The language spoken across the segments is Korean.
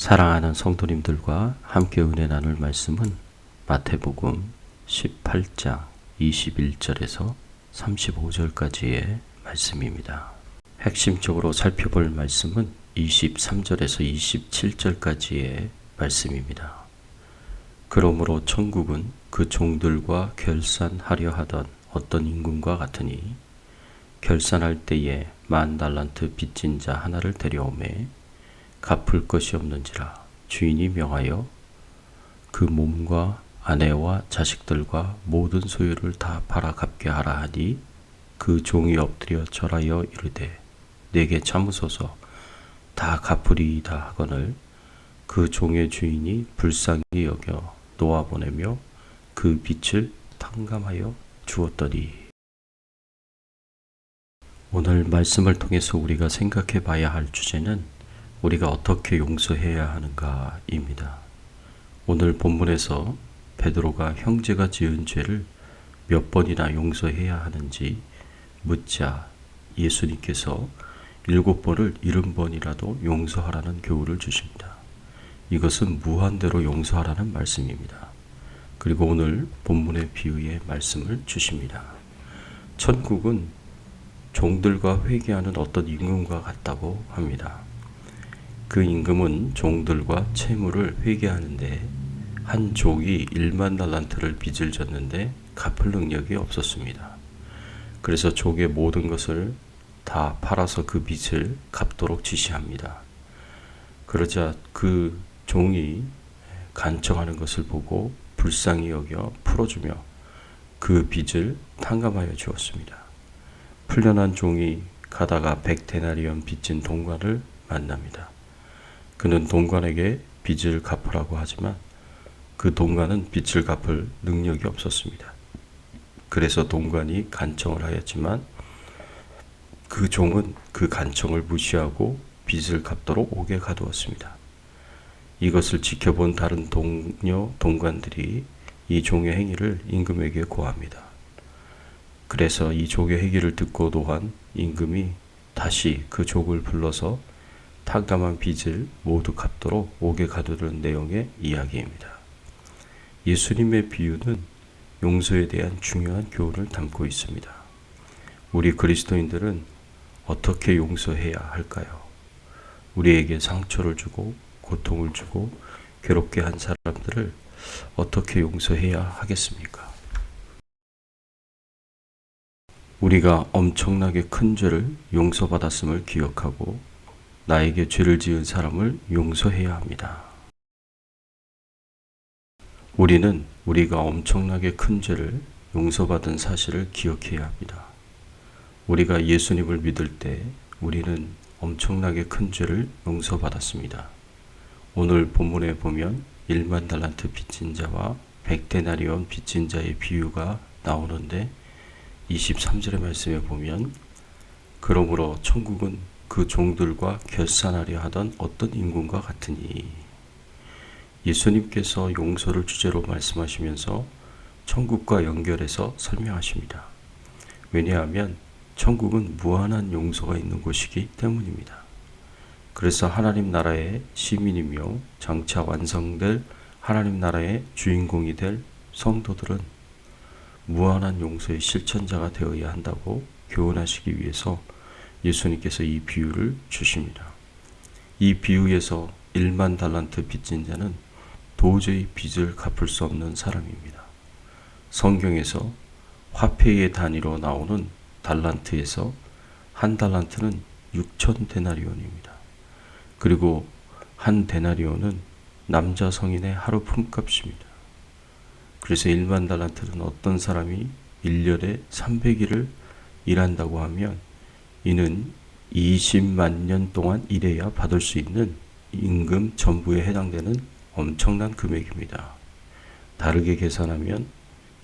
사랑하는 성도님들과 함께 은혜 나눌 말씀은 마태복음 18장 21절에서 35절까지의 말씀입니다. 핵심적으로 살펴볼 말씀은 23절에서 27절까지의 말씀입니다. 그러므로 천국은 그 종들과 결산하려 하던 어떤 임금과 같으니 결산할 때에 10,000달란트 빚진 자 하나를 데려오매 갚을 것이 없는지라 주인이 명하여 그 몸과 아내와 자식들과 모든 소유를 다 팔아 갚게 하라 하니 그 종이 엎드려 절하여 이르되 내게 참으소서 다 갚으리이다 하거늘 그 종의 주인이 불쌍히 여겨 놓아보내며 그 빚을 탕감하여 주었더니. 오늘 말씀을 통해서 우리가 생각해 봐야 할 주제는 우리가 어떻게 용서해야 하는가입니다. 오늘 본문에서 베드로가 형제가 지은 죄를 몇 번이나 용서해야 하는지 묻자 예수님께서 7번을 70번이라도 용서하라는 교훈을 주십니다. 이것은 무한대로 용서하라는 말씀입니다. 그리고 오늘 본문의 비유의 말씀을 주십니다. 천국은 종들과 회개하는 어떤 임금과 같다고 합니다. 그 임금은 종들과 채무를 회개하는데 한 족이 10,000달란트를 빚을 졌는데 갚을 능력이 없었습니다. 그래서 족의 모든 것을 다 팔아서 그 빚을 갚도록 지시합니다. 그러자 그 종이 간청하는 것을 보고 불쌍히 여겨 풀어주며 그 빚을 탕감하여 주었습니다. 풀려난 종이 가다가 100데나리온 빚진 동관을 만납니다. 그는 동관에게 빚을 갚으라고 하지만 그 동관은 빚을 갚을 능력이 없었습니다. 그래서 동관이 간청을 하였지만 그 종은 그 간청을 무시하고 빚을 갚도록 옥에 가두었습니다. 이것을 지켜본 다른 동료 동관들이 이 종의 행위를 임금에게 고합니다. 그래서 이 족의 행위를 듣고 노한 임금이 다시 그 족을 불러서 탕감한 빚을 모두 갚도록 옥에 가두는 내용의 이야기입니다. 예수님의 비유는 용서에 대한 중요한 교훈을 담고 있습니다. 우리 그리스도인들은 어떻게 용서해야 할까요? 우리에게 상처를 주고 고통을 주고 괴롭게 한 사람들을 어떻게 용서해야 하겠습니까? 우리가 엄청나게 큰 죄를 용서받았음을 기억하고 나에게 죄를 지은 사람을 용서해야 합니다. 우리는 우리가 엄청나게 큰 죄를 용서받은 사실을 기억해야 합니다. 우리가 예수님을 믿을 때 우리는 엄청나게 큰 죄를 용서받았습니다. 오늘 본문에 보면 10,000달란트 빚진 자와 100데나리온 빚진 자의 비유가 나오는데 23절의 말씀에 보면 그러므로 천국은 그 종들과 결산하려 하던 어떤 임금과 같으니. 예수님께서 용서를 주제로 말씀하시면서 천국과 연결해서 설명하십니다. 왜냐하면 천국은 무한한 용서가 있는 곳이기 때문입니다. 그래서 하나님 나라의 시민이며 장차 완성될 하나님 나라의 주인공이 될 성도들은 무한한 용서의 실천자가 되어야 한다고 교훈하시기 위해서 예수님께서 이 비유를 주십니다. 이 비유에서 10,000달란트 빚진 자는 도저히 빚을 갚을 수 없는 사람입니다. 성경에서 화폐의 단위로 나오는 달란트에서 한 달란트는 6,000데나리온입니다. 그리고 한 데나리온은 남자 성인의 하루 품값입니다. 그래서 10,000달란트는 어떤 사람이 1년에 300일을 일한다고 하면 이는 20만 년 동안 일해야 받을 수 있는 임금 전부에 해당되는 엄청난 금액입니다. 다르게 계산하면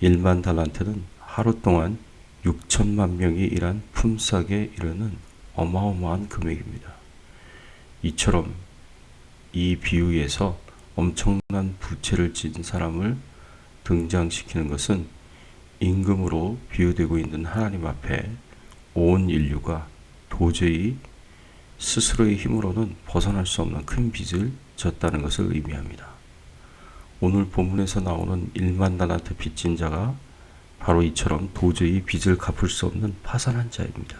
10,000달란트는 하루 동안 6천만 명이 일한 품삯에 이르는 어마어마한 금액입니다. 이처럼 이 비유에서 엄청난 부채를 진 사람을 등장시키는 것은 임금으로 비유되고 있는 하나님 앞에 온 인류가 도저히 스스로의 힘으로는 벗어날 수 없는 큰 빚을 졌다는 것을 의미합니다. 오늘 본문에서 나오는 1만 달란트 빚진 자가 바로 이처럼 도저히 빚을 갚을 수 없는 파산한 자입니다.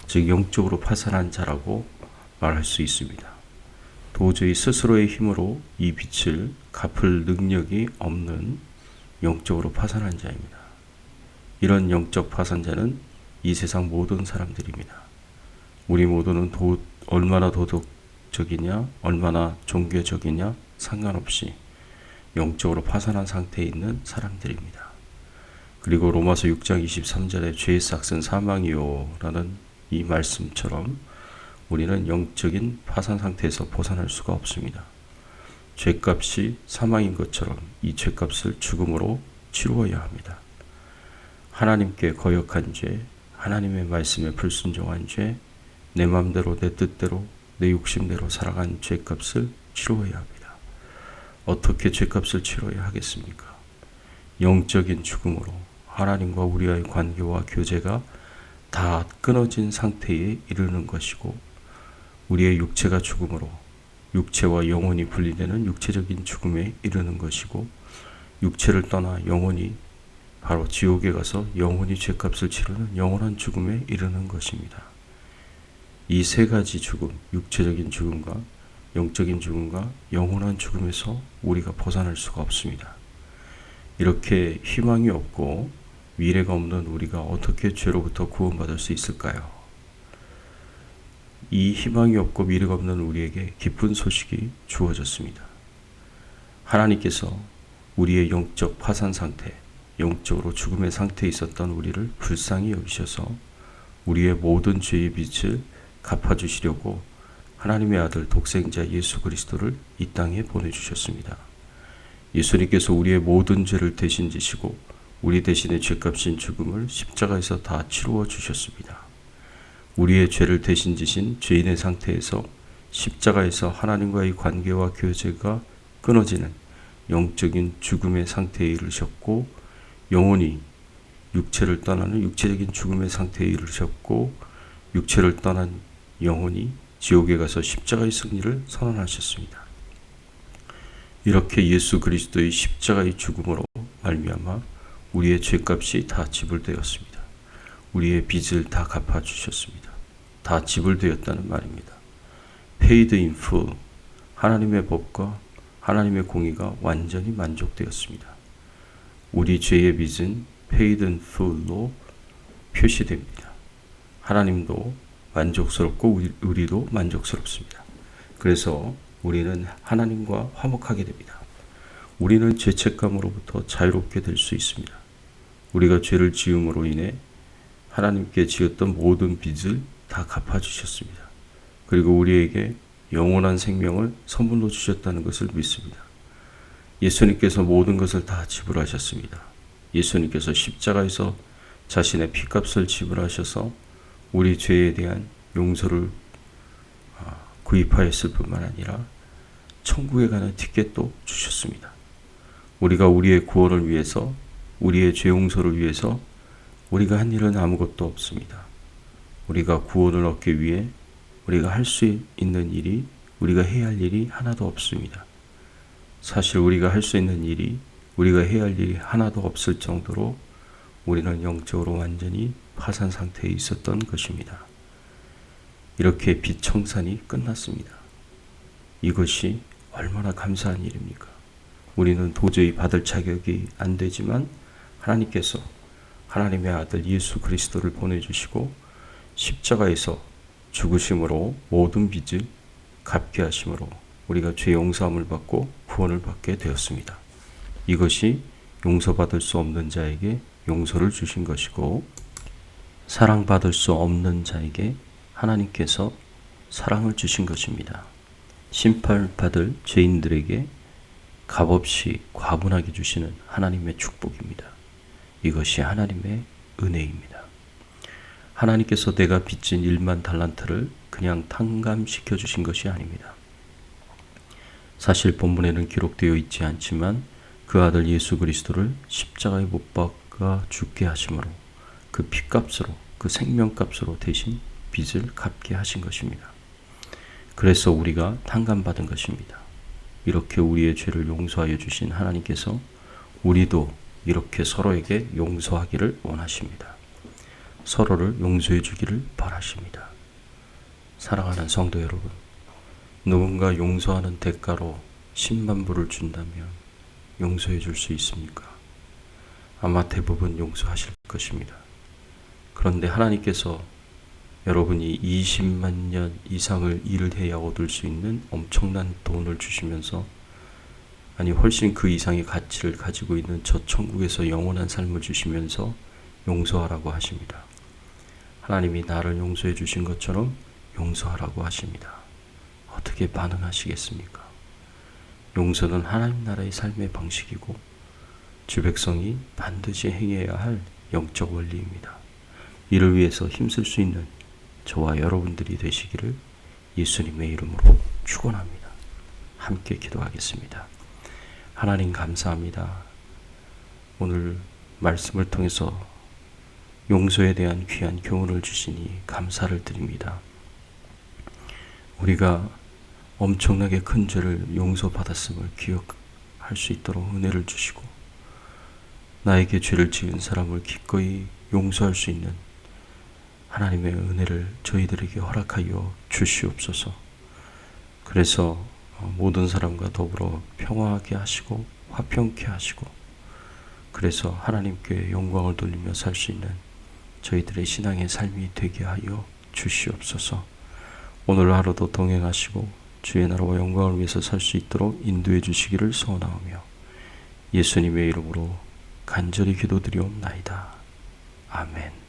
즉 영적으로 파산한 자라고 말할 수 있습니다. 도저히 스스로의 힘으로 이 빚을 갚을 능력이 없는 영적으로 파산한 자입니다. 이런 영적 파산자는 이 세상 모든 사람들입니다. 우리 모두는 얼마나 도덕적이냐, 얼마나 종교적이냐 상관없이 영적으로 파산한 상태에 있는 사람들입니다. 그리고 로마서 6장 23절에 죄의 삭은 사망이요 라는 이 말씀처럼 우리는 영적인 파산 상태에서 벗어날 수가 없습니다. 죄값이 사망인 것처럼 이 죄값을 죽음으로 치루어야 합니다. 하나님께 거역한 죄, 하나님의 말씀에 불순종한 죄, 내 마음대로 내 뜻대로 내 욕심대로 살아간 죄값을 치루어야 합니다. 어떻게 죄값을 치러야 하겠습니까? 영적인 죽음으로 하나님과 우리와의 관계와 교제가 다 끊어진 상태에 이르는 것이고 우리의 육체가 죽음으로 육체와 영혼이 분리되는 육체적인 죽음에 이르는 것이고 육체를 떠나 영혼이 바로 지옥에 가서 영혼이 죄값을 치르는 영원한 죽음에 이르는 것입니다. 이 세 가지 죽음, 육체적인 죽음과 영적인 죽음과 영원한 죽음에서 우리가 벗어날 수가 없습니다. 이렇게 희망이 없고 미래가 없는 우리가 어떻게 죄로부터 구원받을 수 있을까요? 이 희망이 없고 미래가 없는 우리에게 기쁜 소식이 주어졌습니다. 하나님께서 우리의 영적 파산 상태, 영적으로 죽음의 상태에 있었던 우리를 불쌍히 여기셔서 우리의 모든 죄의 빚을 갚아주시려고 하나님의 아들 독생자 예수 그리스도를 이 땅에 보내주셨습니다. 예수님께서 우리의 모든 죄를 대신 지시고 우리 대신에 죄값인 죽음을 십자가에서 다 치루어 주셨습니다. 우리의 죄를 대신 지신 죄인의 상태에서 십자가에서 하나님과의 관계와 교제가 끊어지는 영적인 죽음의 상태에 이르셨고 영혼이 육체를 떠나는 육체적인 죽음의 상태에 이르셨고 육체를 떠난 영혼이 지옥에 가서 십자가의 승리를 선언하셨습니다. 이렇게 예수 그리스도의 십자가의 죽음으로 말미암아 우리의 죄값이 다 지불되었습니다. 우리의 빚을 다 갚아주셨습니다. 다 지불되었다는 말입니다. Paid in full, 하나님의 법과 하나님의 공의가 완전히 만족되었습니다. 우리 죄의 빚은 Paid in full로 표시됩니다. 하나님도 만족스럽고 우리도 만족스럽습니다. 그래서 우리는 하나님과 화목하게 됩니다. 우리는 죄책감으로부터 자유롭게 될 수 있습니다. 우리가 죄를 지음으로 인해 하나님께 지었던 모든 빚을 다 갚아주셨습니다. 그리고 우리에게 영원한 생명을 선물로 주셨다는 것을 믿습니다. 예수님께서 모든 것을 다 지불하셨습니다. 예수님께서 십자가에서 자신의 피값을 지불하셔서 우리 죄에 대한 용서를 구입하였을 뿐만 아니라 천국에 가는 티켓도 주셨습니다. 우리가 우리의 구원을 위해서 우리의 죄 용서를 위해서 우리가 한 일은 아무것도 없습니다. 우리가 구원을 얻기 위해 우리가 할 수 있는 일이 우리가 해야 할 일이 하나도 없습니다. 사실 우리가 할 수 있는 일이 우리가 해야 할 일이 하나도 없을 정도로 우리는 영적으로 완전히 파산 상태에 있었던 것입니다. 이렇게 빚 청산이 끝났습니다. 이것이 얼마나 감사한 일입니까? 우리는 도저히 받을 자격이 안 되지만 하나님께서 하나님의 아들 예수 그리스도를 보내주시고 십자가에서 죽으심으로 모든 빚을 갚게 하심으로 우리가 죄 용서함을 받고 구원을 받게 되었습니다. 이것이 용서받을 수 없는 자에게 용서를 주신 것이고 사랑받을 수 없는 자에게 하나님께서 사랑을 주신 것입니다. 심판받을 죄인들에게 값없이 과분하게 주시는 하나님의 축복입니다. 이것이 하나님의 은혜입니다. 하나님께서 내가 빚진 1만 달란트를 그냥 탕감시켜 주신 것이 아닙니다. 사실 본문에는 기록되어 있지 않지만 그 아들 예수 그리스도를 십자가에 못 박아 죽게 하심으로 그 피값으로 그 생명값으로 대신 빚을 갚게 하신 것입니다. 그래서 우리가 탕감받은 것입니다. 이렇게 우리의 죄를 용서하여 주신 하나님께서 우리도 이렇게 서로에게 용서하기를 원하십니다. 서로를 용서해 주기를 바라십니다. 사랑하는 성도 여러분, 누군가 용서하는 대가로 10만 불을 준다면 용서해 줄 수 있습니까? 아마 대부분 용서하실 것입니다. 그런데 하나님께서 여러분이 20만 년 이상을 일을 해야 얻을 수 있는 엄청난 돈을 주시면서, 아니 훨씬 그 이상의 가치를 가지고 있는 저 천국에서 영원한 삶을 주시면서 용서하라고 하십니다. 하나님이 나를 용서해 주신 것처럼 용서하라고 하십니다. 어떻게 반응하시겠습니까? 용서는 하나님 나라의 삶의 방식이고 주 백성이 반드시 행해야 할 영적 원리입니다. 이를 위해서 힘쓸 수 있는 저와 여러분들이 되시기를 예수님의 이름으로 축원합니다. 함께 기도하겠습니다. 하나님 감사합니다. 오늘 말씀을 통해서 용서에 대한 귀한 교훈을 주시니 감사를 드립니다. 우리가 엄청나게 큰 죄를 용서받았음을 기억할 수 있도록 은혜를 주시고, 나에게 죄를 지은 사람을 기꺼이 용서할 수 있는 하나님의 은혜를 저희들에게 허락하여 주시옵소서. 그래서 모든 사람과 더불어 평화하게 하시고 화평케 하시고, 그래서 하나님께 영광을 돌리며 살 수 있는 저희들의 신앙의 삶이 되게 하여 주시옵소서. 오늘 하루도 동행하시고 주의 나라와 영광을 위해서 살 수 있도록 인도해 주시기를 소원하오며 예수님의 이름으로 간절히 기도드리옵나이다. 아멘.